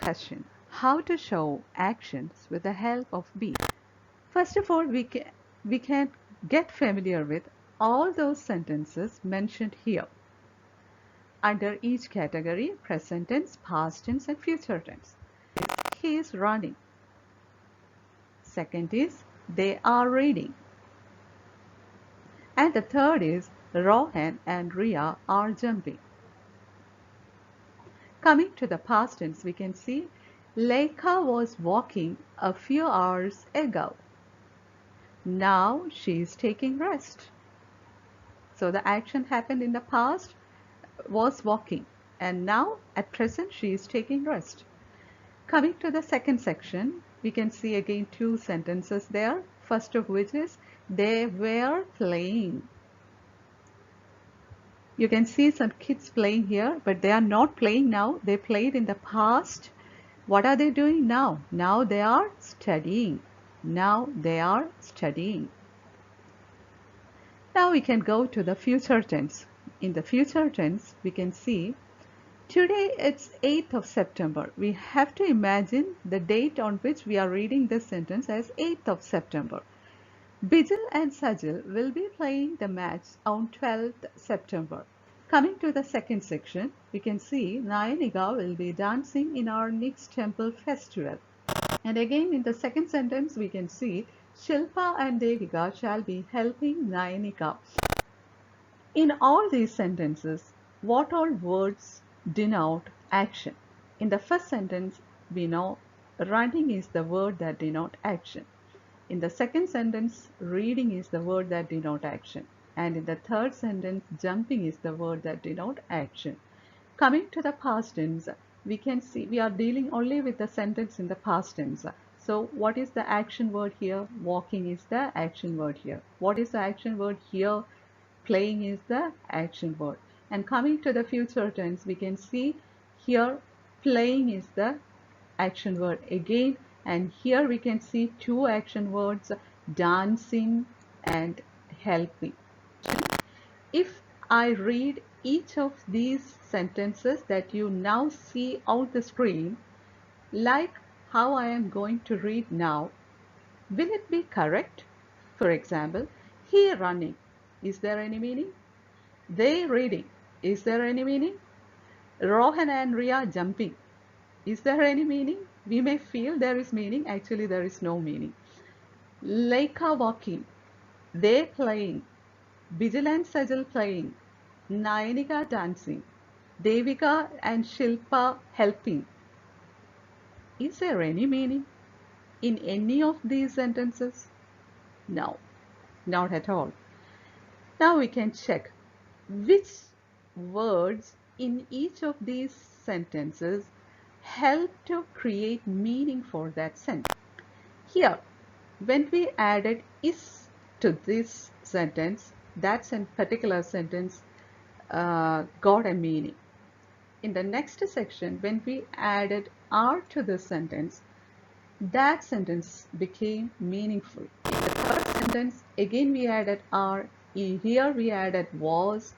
question. How to show actions with the help of be. First of all, we can get familiar with all those sentences mentioned here. Under each category, present tense, past tense, and future tense. He is running. Second is they are reading. And the third is Rohan and Ria are jumping. Coming to the past tense, we can see Lekha was walking a few hours ago. Now she is taking rest. So the action happened in the past was walking, and now at present she is taking rest. Coming to the second section, we can see again two sentences there. First of which is they were playing. You can see some kids playing here, but they are not playing now. They played in the past. What are they doing now? Now they are studying. Now they are studying. Now we can go to the future tense. In the future tense, we can see today it's 8th of September. We have to imagine the date on which we are reading this sentence as 8th of September. Bijal and Sajal will be playing the match on 12th September. Coming to the second section, we can see Nayanika will be dancing in our next temple festival. And again in the second sentence, we can see Shilpa and Devika shall be helping Nayanika. In all these sentences, what all words denote action? In the first sentence, we know running is the word that denote action. In the second sentence, reading is the word that denote action. And in the third sentence, jumping is the word that denote action. Coming to the past tense, we can see we are dealing only with the sentence in the past tense. So what is the action word here? Walking is the action word here. What is the action word here? Playing is the action word. And coming to the future tense, we can see here playing is the action word again. And here we can see two action words, dancing and helping. If I read each of these sentences that you now see on the screen, like how I am going to read now, will it be correct? For example, he running. Is there any meaning? They reading. Is there any meaning? Rohan and Ria jumping. Is there any meaning? We may feel there is meaning. Actually, there is no meaning. Lekha walking. They playing. Bijal and Sajal playing. Nayanika dancing. Devika and Shilpa helping. Is there any meaning in any of these sentences? No, not at all. Now we can check which words in each of these sentences help to create meaning for that sentence. Here, when we added is to this sentence, that particular sentence got a meaning. In the next section, when we added are to this sentence, that sentence became meaningful. In the third sentence, again we added are, here we added was,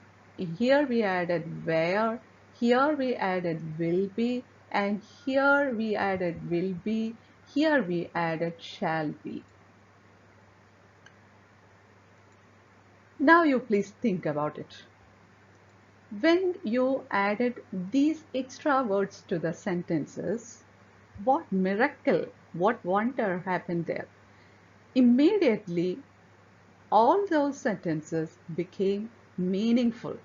here we added where, here we added will be, and here we added will be, here we added shall be. Now you please think about it. When you added these extra words to the sentences, what miracle, what wonder happened there? Immediately, all those sentences became meaningful.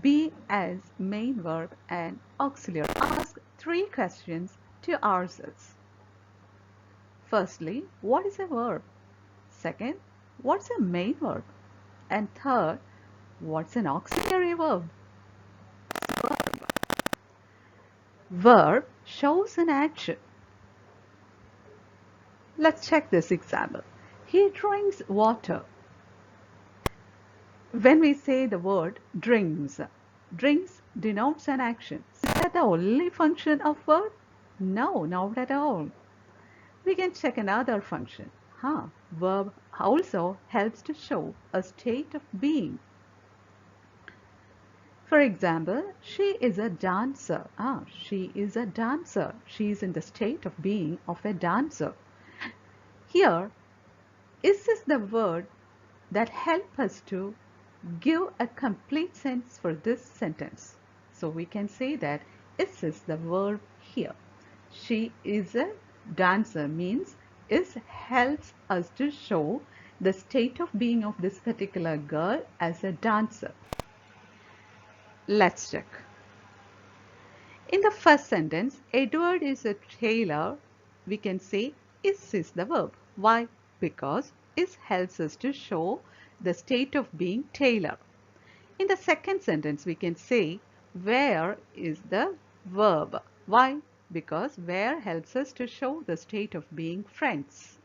Be as main verb and auxiliary. Ask three questions to ourselves. Firstly, what is a verb? Second, what's a main verb? And third, what's an auxiliary verb? Verb shows an action. Let's check this example. He drinks water. When we say the word drinks, drinks denotes an action. Is that the only function of verb? No, not at all. We can check another function. Verb also helps to show a state of being. For example, she is a dancer. She is a dancer. She is in the state of being of a dancer. Here, is this the word that help us to give a complete sense for this sentence. So we can say that is the verb here. She is a dancer means is helps us to show the state of being of this particular girl as a dancer. Let's check. In the first sentence, Edward is a tailor. We can say is the verb. Why? Because is helps us to show the state of being tailor. In the second sentence, we can say where is the verb. Why? Because where helps us to show the state of being friends.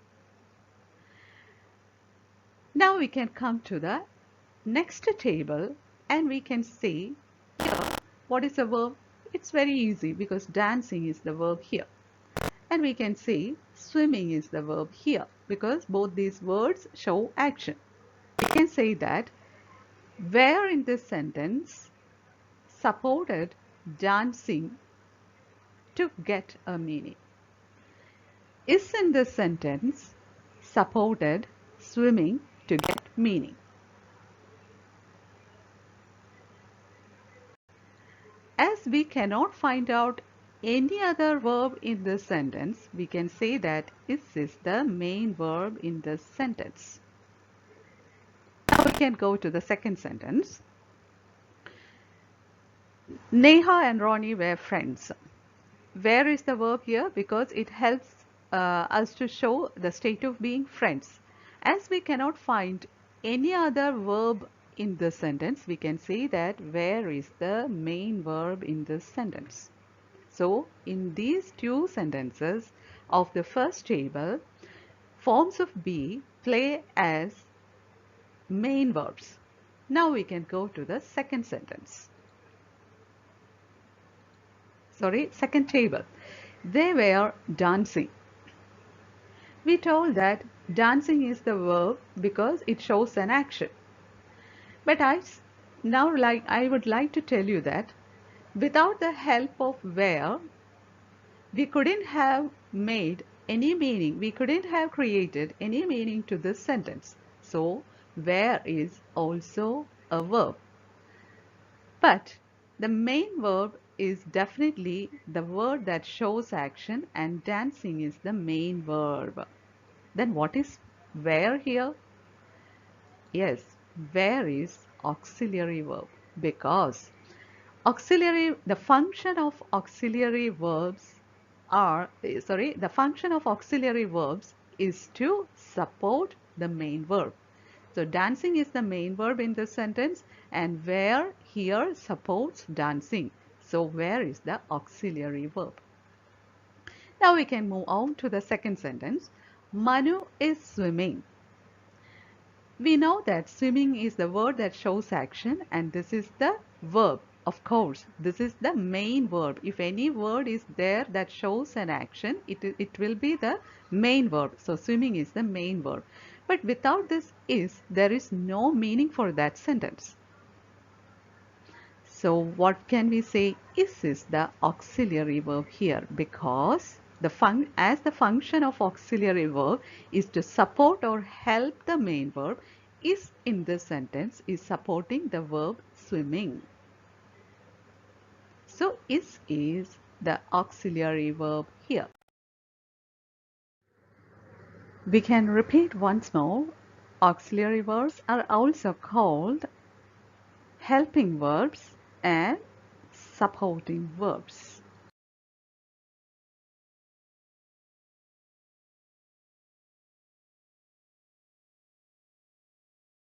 Now we can come to the next table and we can say here what is the verb? It's very easy because dancing is the verb here. And we can say swimming is the verb here because both these words show action. We can say that where in this sentence supported dancing to get a meaning. Is in this sentence supported swimming to get meaning. As we cannot find out any other verb in this sentence, we can say that is the main verb in this sentence. Now we can go to the second sentence. Neha and Ronnie were friends. Where is the verb here? Because it helps us to show the state of being friends. As we cannot find any other verb in this sentence, we can say that where is the main verb in this sentence. So, in these two sentences of the first table, forms of be play as main verbs. Now we can go to the second sentence. Second table. They were dancing. We told that dancing is the verb because it shows an action. But I would like to tell you that without the help of where, we couldn't have made any meaning. We couldn't have created any meaning to this sentence. So, where is also a verb. But the main verb is definitely the word that shows action and dancing is the main verb. Then what is where here? Yes, where is auxiliary verb because the function of auxiliary verbs is to support the main verb. So dancing is the main verb in this sentence and where here supports dancing. So where is the auxiliary verb? Now we can move on to the second sentence. Manu is swimming. We know that swimming is the word that shows action and this is the verb. Of course, this is the main verb. If any word is there that shows an action, it will be the main verb. So swimming is the main verb. But without this is, there is no meaning for that sentence. So what can we say? Is the auxiliary verb here because as the function of auxiliary verb is to support or help the main verb, is in this sentence is supporting the verb swimming. So is the auxiliary verb here. We can repeat once more. Auxiliary verbs are also called helping verbs and supporting verbs.